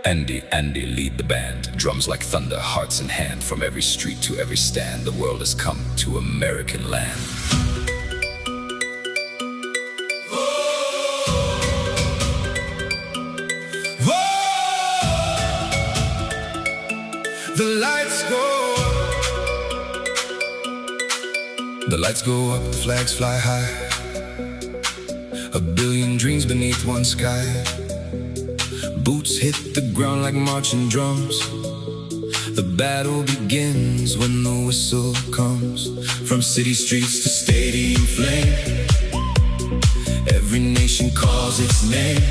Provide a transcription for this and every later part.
Andy, lead the band. Drums like thunder, hearts in hand. From every street to every stand, the world has come to American land. The lights go up. The lights go up, the flags fly high. A billion dreams beneath one sky. Boots hit the ground like marching drums. The battle begins when the whistle comes. From city streets to stadium flame, every nation calls its name.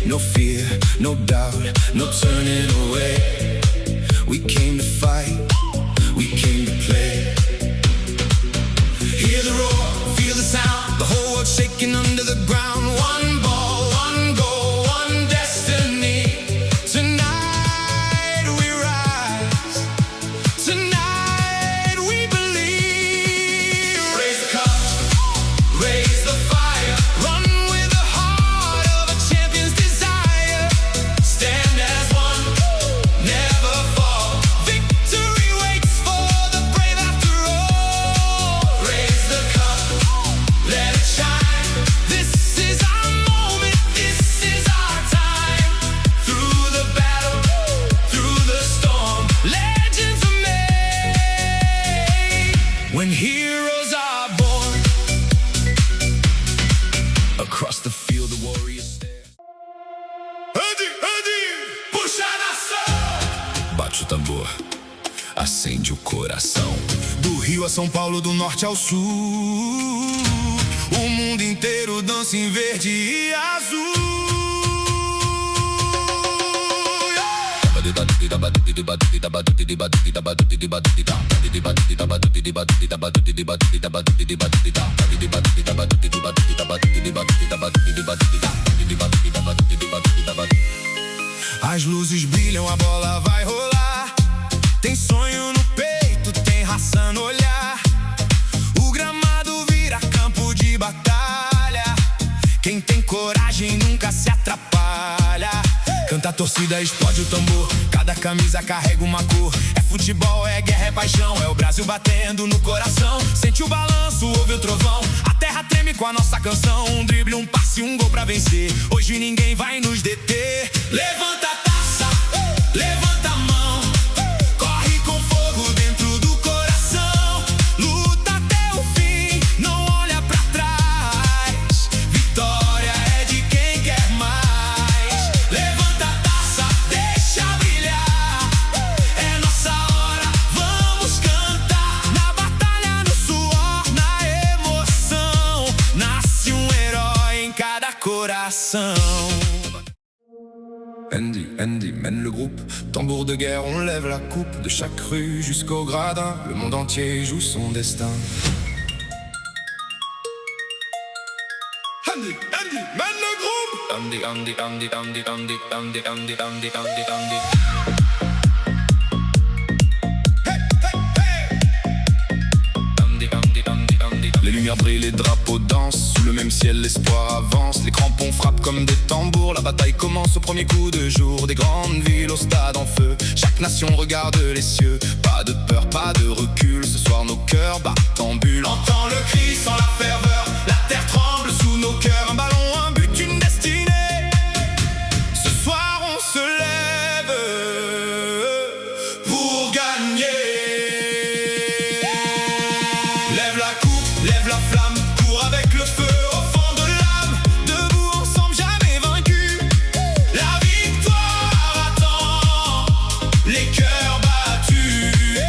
No fear, no doubt, no turning away. We came to fight, we came to play. Hear the roar, feel the sound. The whole world shaking under the ground. One ball, one goal, one destiny. Tonight we rise, tonight we believe. Raise the cup, raise the fire. Run with the heart of a champion's desire. Stand as one, never fall. Victory waits for the brave after all. Raise the cup, let it shine. This is our moment, this is our time. Through the battle, through the storm, legends are made. When heroes are born, across the field the warriors stare. Andy, puxa a nação. Bate o tambor, acende o coração. Do Rio a São Paulo, do norte ao sul, o mundo inteiro dança em verde e azul. As luzes brilham, a bola vai rolar. Tem sonho no peito, tem raça no olhar. O gramado vira campo de batalha. Quem tem coragem nunca se atrapalha. Canta a torcida, explode o tambor. Cada camisa carrega uma cor. É futebol, é guerra, é paixão. É o Brasil batendo no coração. Sente o balanço, ouve o trovão. A terra treme com a nossa canção. Um drible, um passe, um gol pra vencer. Hoje ninguém vai nos deter. Levanta a taça, levanta a mão. Corre com fogo dentro do coração. Luta até o fim, não olha pra trás. Vitória é de quem quer mais. Levanta a taça, deixa brilhar. É nossa hora, vamos cantar. Na batalha, no suor, na emoção. Nasce um herói em cada coração. Andy mène le groupe. Tambour de guerre, on lève la coupe. De chaque rue jusqu'au gradin, le monde entier joue son destin. Andy mène le groupe. Andy. Les lumières brillent, les drapeaux dansent. Sous le même ciel, l'espoir avance. Les crampons frappent comme des tambours. La bataille commence au premier coup de jour. Des grandes villes au stade en feu. Chaque nation regarde les cieux. Pas de peur, pas de recul. Ce soir nos cœurs battent en bulle. Entends le cri sans la ferveur. La terre tremble sous nos cœurs. Un ballon, un but, une destinée. Ce soir on se lève pour gagner. Lève la coupe, lève la flamme, cours avec le feu au fond de l'âme. Debout ensemble, jamais vaincus. La victoire attend les cœurs battus.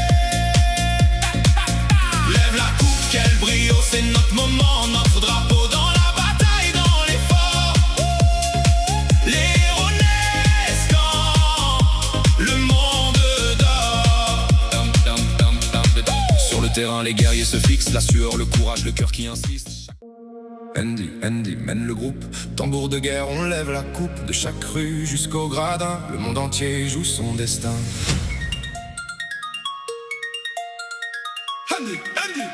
Lève la coupe, quel brio, c'est notre moment, notre drapeau dans la bataille, dans l'effort. Les héros naissent quand le monde dort. Sur le terrain, les guerriers se fixent. La sueur, le courage, le cœur qui insiste. Andy mène le groupe. Tambour de guerre, on lève la coupe. De chaque rue jusqu'au gradin, le monde entier joue son destin. Andy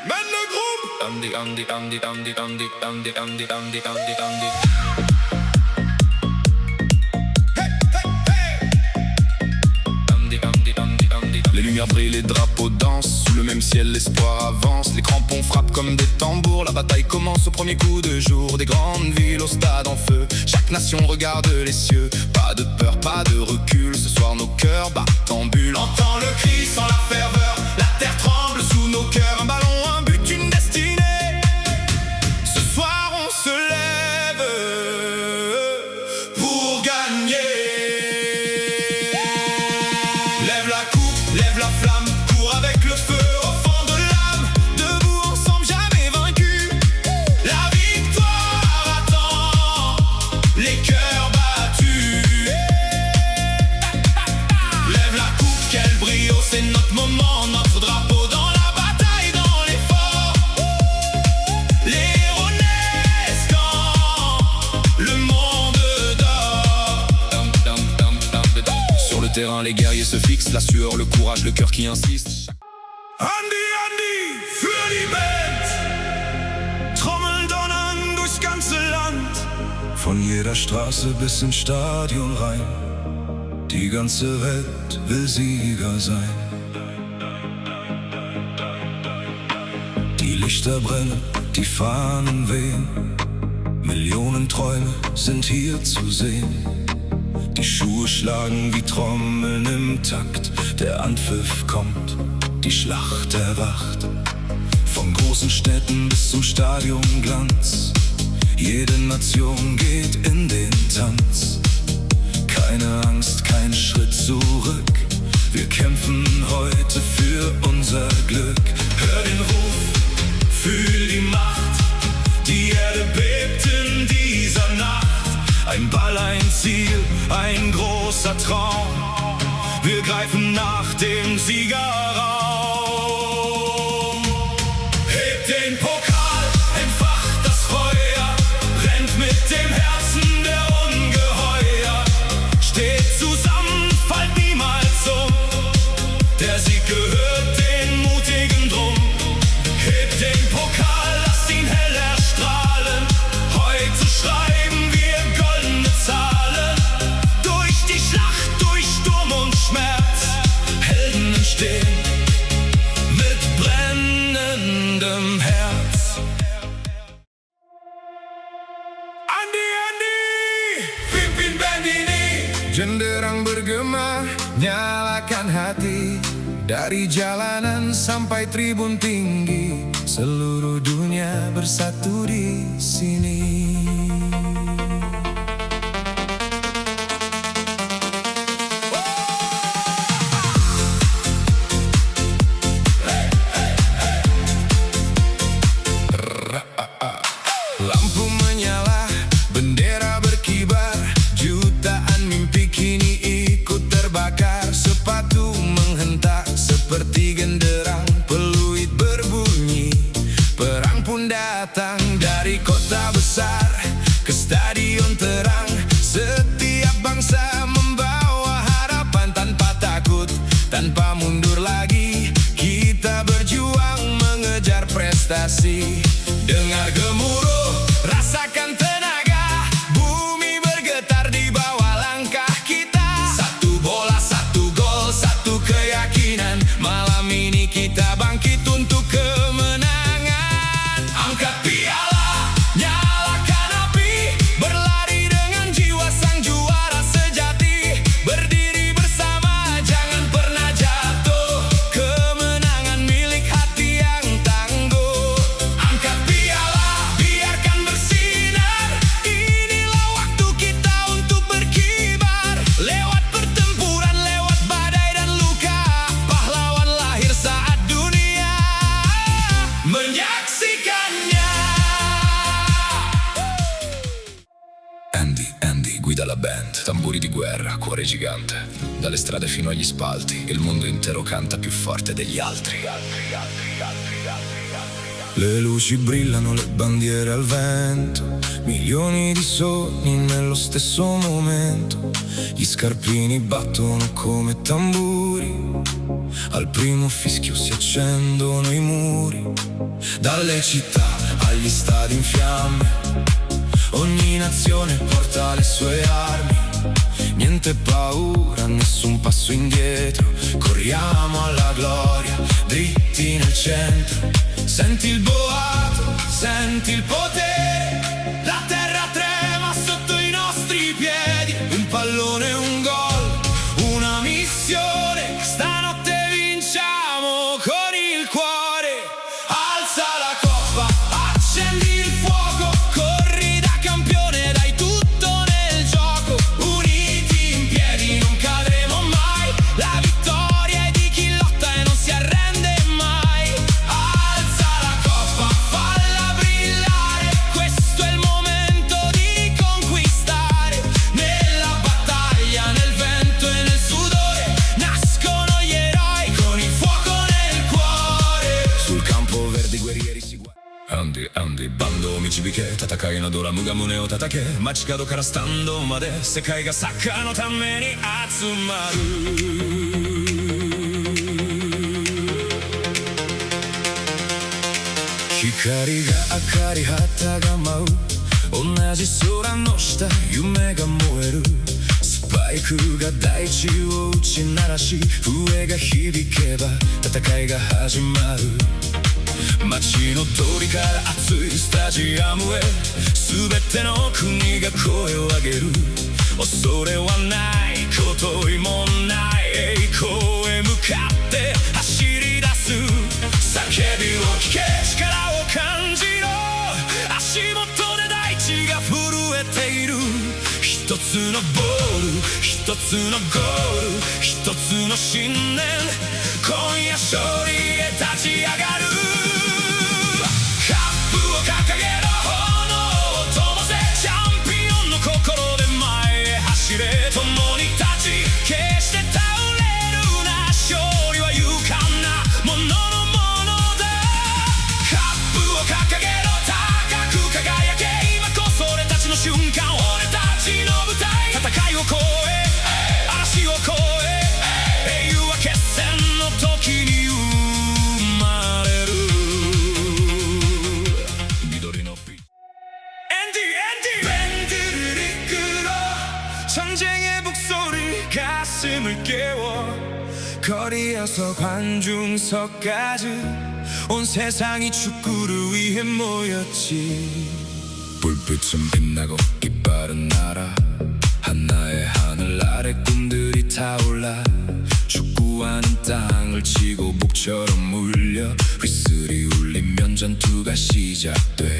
mène le groupe. Andy. lumières brillent, les drapeaux dansent. Sous le même ciel, l'espoir avance. Les crampons frappent comme des tambours. La bataille commence au premier coup de jour. Des grandes villes au stade en feu. Chaque nation regarde les cieux. Pas de peur, pas de recul. Ce soir nos cœurs battent en bulle. Entends le cri sans la ferveur. La terre tremble sous nos cœurs. Un ballon, un but, une destinée. Ce soir on se lève pour gagner. Lève la coupe, lève la flamme, cours avec le feu au fond de l'âme. Debout ensemble, jamais vaincus. La victoire attend les cœurs battus. Lève la coupe, quel brio, c'est notre moment, notre drapeau dans la bataille, dans l'effort. Les héros naissent quand le monde dort. Sur le terrain, les guerriers se fixent. La sueur, le courage, le cœur qui insiste. Andi, Andi, für die Welt. Trommeln donnern durchs ganze Land. Von jeder Straße bis ins Stadion rein. Die ganze Welt will Sieger sein. Die Lichter brennen, die Fahnen wehen. Millionen Träume sind hier zu sehen. Die Schuhe schlagen wie Trommeln im Takt. Der Anpfiff kommt, die Schlacht erwacht. Von großen Städten bis zum Stadionglanz. Jede Nation geht in den Tanz. Keine Angst, kein Schritt zurück. Wir kämpfen heute für unser Glück. Hör den Ruf, fühl die Macht. Die Erde bebt in dieser Nacht. Ein Ball, ein Ziel, ein großer Traum. Wir greifen nach dem Siegerraum. Hebt den Pokal, entfacht das Feuer. Rennt mit dem Herzen der Ungeheuer. Steht zusammen, fallt niemals um. Der Sieg gehört den Mutigen drum. Hebt den Pokal, lass ihn hell erstrahlen. Heute schreiben wir goldene Zahlen. Durch die Schlacht, durch Sturm und Schmerz. Helden entstehen mit brennendem Herz. Andi, Andi, pimpin Bandini. Jenderang bergema, nyalakan hati. Dari jalanan sampai tribun tinggi. Seluruh dunia bersatu di sini. Lampu menyala, bendera berkibar. Jutaan mimpi kini ikut terbakar. Sepatu menghentak seperti genderang. Peluit berbunyi, perang pun datang. Dari kota besar ke stadion terang. Setiap bangsa membawa harapan tanpa takut, tanpa mundur lagi. Kita berjuang mengejar prestasi. Dengar gemuruh, rasakan tenaga. Bumi bergetar di bawah langkah kita. Satu bola, satu gol, satu keyakinan. Malam ini kita bangkit untuk kemenangan. Angkat piala, nyalakan api. Berlari dengan jiwa sang juara sejati. Berdiri bersama, jangan pernah jatuh. Kemenangan milik hati yang tangguh. Angkat piala, biarkan bersinar. Inilah waktu kita untuk berkibar. Lewat pertempuran, lewat badai dan luka. Pahlawan lahir saat dunia menyaksikannya. Andy, Andy guida la band. Tamburi di guerra, cuore gigante. Dalle strade fino agli spalti, il mondo intero canta più forte degli altri. Le luci brillano, le bandiere al vento. Milioni di sogni nello stesso momento. Gli scarpini battono come tamburi. Al primo fischio si accendono i muri. Dalle città agli stadi in fiamme. Ogni nazione porta le sue armi. Niente niente paura, nessun passo indietro. Corriamo alla gloria, dritti nel centro. Senti il boato, senti il potere. La terra trema sotto i nostri piedi. Un pallone, un gol, una missione. Stanotte vinciamo con il cuore. Alza la coppa, accendi il fuoco. Corri da campione, dai tutto nel gioco. Uniti in piedi non cadremo mai. La vittoria è di chi lotta e non si arrende mai. Alza la coppa, falla brillare. Questo è il momento di conquistare. Nella battaglia, nel vento e nel sudore, nascono gli eroi con il fuoco nel cuore. Sul campo verde i guerrieri si guardano. Andy バンドを導け、戦いのドラムが胸を叩け。街角からスタンドまで世界がサッカーのために集まる。光が明かり旗が舞う。同じ空の下夢が燃える。スパイクが大地を打ち鳴らし、笛が響けば戦いが始まる。街の通りから熱いスタジアムへ、全ての国が声を上げる。恐れはない、こといもない栄光へ向かって走り出す。叫びを聞け、力を感じろ。足元で大地が震えている。一つのボール、一つのゴール、一つの信念。今夜勝利へ立ち上がる。カップを掲げろ、炎を灯せ。チャンピオンの心で前へ走れ。共に立ち、決して倒れるな。勝利は勇敢なもののものだ。カップを掲げろ、高く輝け。今こそ俺たちの瞬間、俺たちの舞台。戦いを越え、嵐を越え、英雄は決戦の時に生まれる。緑の빛 앤디 밴드를 이끌어 전쟁의 북소리 가슴을 깨워. 거리에서 관중석까지 온 세상이 축구를 위해 모였지. 불빛은 빛나고 깃발은 날아. 하나의 하늘 아래 꿈들이 타올라. 축구하는 땅을 치고 목처럼 물려. 휘슬이 울리면 전투가 시작돼.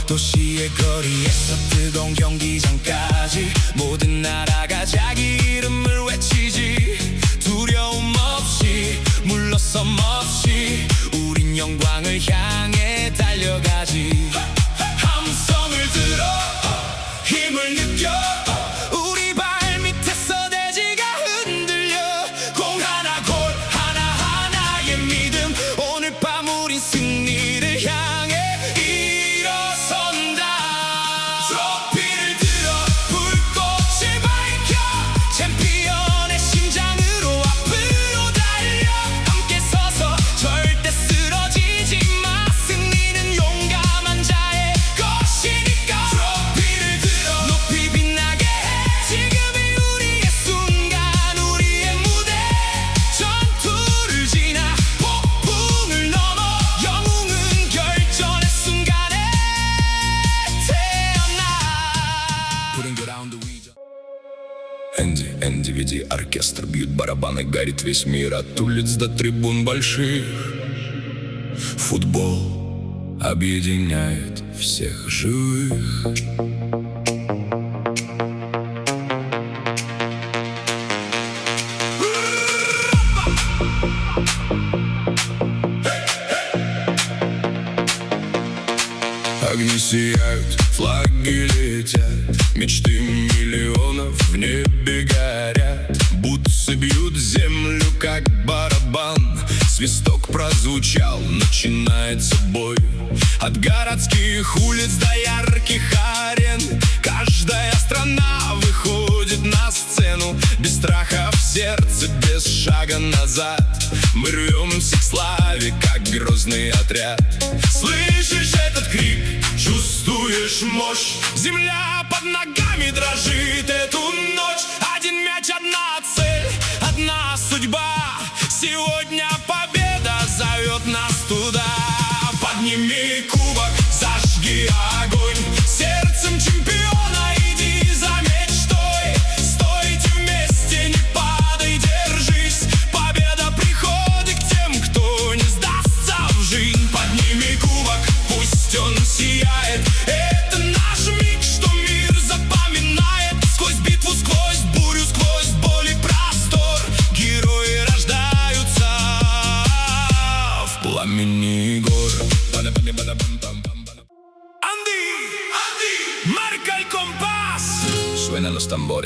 도시의 거리에서 뜨거운 경기장까지 모든 나라가 자기 이름을 외치지. 두려움 없이 물러섬 없이 우린 영광을 향해 달려가지. 함성을 들어 힘을 느껴. 우리 발밑에서 대지가 흔들려. 공 하나 골 하나하나의 믿음. 오늘 밤 우린 승리를 향해 일어선다. 트로피를 들어 불꽃을 밝혀. 챔피언의 심장으로 앞으로 달려. 함께 서서 절대 쓰러지지 마. 승리는 용감한 자의 것이니까. 트로피를 들어 높이 빛나게 해. 지금이 우리의 순간, 우리의 무대. 전투를 지나 폭풍을 넘어 영웅은 결전의 순간에 태어나. Putting it on the region. Энди, веди оркестр, бьют барабаны, горит весь мир от улиц до трибун больших. Футбол объединяет всех живых. Огни сияют, флаги летят. Мечты миллионов в небе горят. Бутсы бьют землю, как барабан. Свисток прозвучал, начинается бой. От городских улиц до ярких арен. Каждая страна выходит на сцену. Без страха в сердце, без шага назад. Мы рвемся к славе, как грозный отряд. Слышишь этот крик? Чувствуешь мощь? Земля под ногами дрожит эту ночь. Один мяч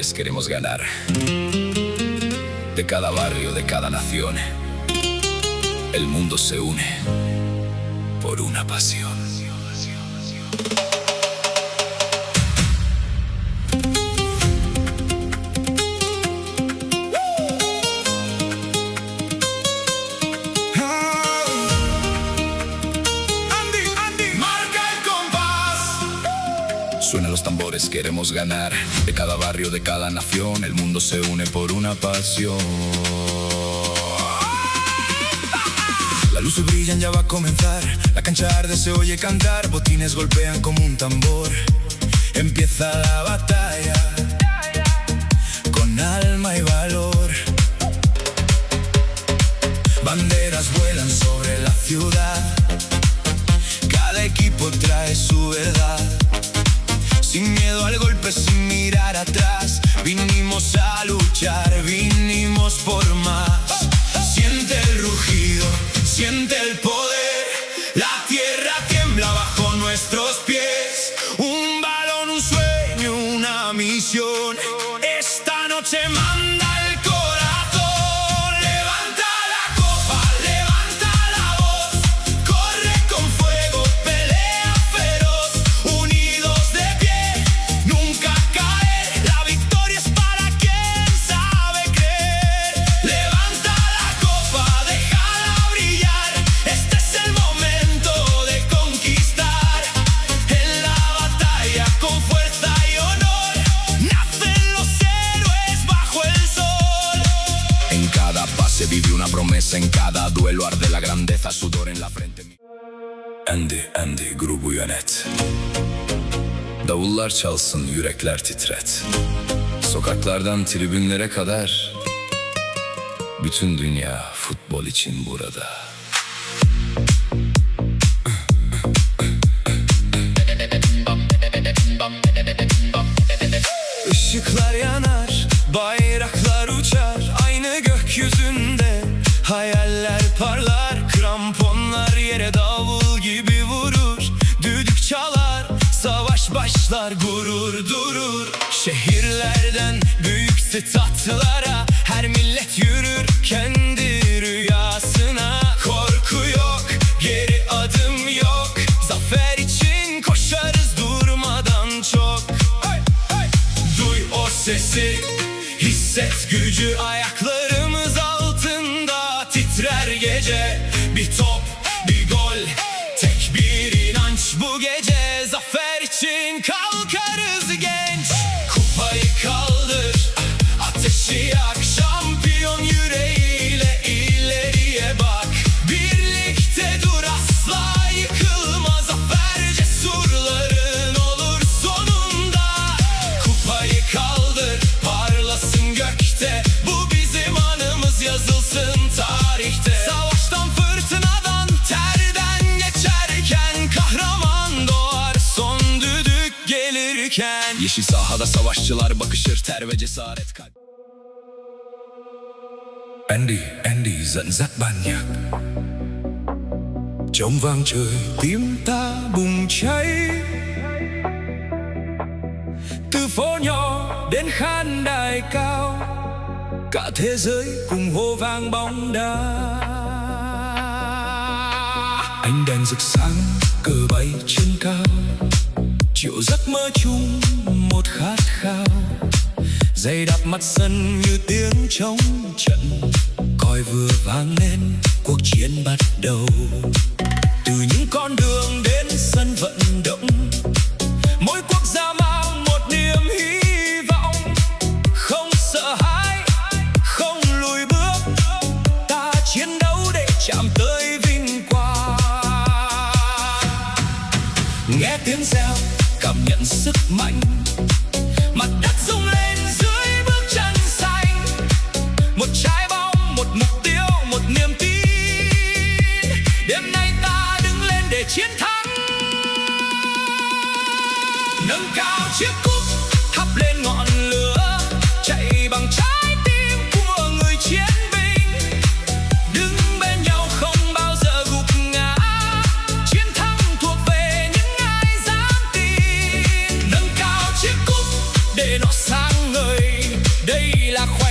tambores queremos ganar. De cada barrio, de cada nación, el mundo se une por una pasión. Suenan los tambores, queremos ganar. De cada barrio, de cada nación, el mundo se une por una pasión. Las luces brillan, ya va a comenzar. La cancha arde, se oye cantar. Botines golpean como un tambor. Empieza la batalla con alma y valor. Banderas vuelan sobre la ciudad. Cada equipo trae su verdad. Sin miedo al golpe, sin mirar atrás. Vinimos a luchar, vinimos por más. Siente el rugido, siente el poder. La tierra tiembla bajo nuestros pies. Un balón, un sueño, una misión. Esta noche manda el corazón. Levanta la copa, levanta la voz. Corre con fuego, pelea feroz. Unidos de pie, nunca caer. La victoria es para quien sabe creer. Levanta la copa, déjala brillar. Este es el momento de conquistar. En la batalla con fuerza y honor nacen los héroes bajo el sol. En cada pase vive una promesa, en cada duelo arde la grandeza, sudor en la frente. Andy, grubu yönet. Davullar çalsın, yürekler titret. Sokaklardan tribünlere kadar bütün dünya futbol için burada. Işıklar yanar, bayraklar uçar. Aynı gökyüzünde hayaller parlar. Kramponlar yere davul gibi vurur. Düdük çalar, savaş başlar, gurur durur. Şehirlerden büyük statlara her millet yürür kendi rüyasına. Korku yok, geri adım yok. Zafer için koşarız durmadan çok. Duy o sesi, hisset gücü. Ayaklarımız altında titrer gece. Bir top, bir gol, tek bir inanç bu gece. Zafer için kalkarız genç. Kupayı kaldır, ateşi yak. Şampiyon yüreğiyle ileriye bak. Birlikte dur, asla yıkılma. Zafer cesurların olur sonunda. Kupayı kaldır, parlasın gökte. Bu bizim anımız, yazılsın tarihte. Savaştan, fırtınadan, terden geçerken kahraman doğar son düdük gelirken. Yeşil sahada savaşçılar bakışır, ter ve cesaret kalp. Andy dẫn dắt ban nhạc. Trống vang trời, tim ta bùng cháy. Từ phố nhỏ đến khán đài cao, cả thế giới cùng hô vang bóng đá. Ánh đèn rực sáng, cờ bay trên cao. Triệu giấc mơ chung một khát khao. Giày đạp mặt sân như tiếng trống trận. Còi vừa vang lên, cuộc chiến bắt đầu. Từ những con đường đến sân vận động, mỗi quốc gia mang một niềm hy vọng. Không sợ hãi, không lùi bước, ta chiến đấu để chạm tới vinh quang. Nghe tiếng reo, cảm nhận sức mạnh. Mặt đất rung lên dưới bước chân xanh. Một trái bóng, một mục tiêu, một niềm tin. Đêm nay ta đứng lên để chiến thắng. Nâng cao chiếc cúp, thắp lên ngọn lửa. Chạy bằng trái tim của người chiến binh. Đứng bên nhau không bao giờ gục ngã. Chiến thắng thuộc về những ai dám tin. Nâng cao et la croix.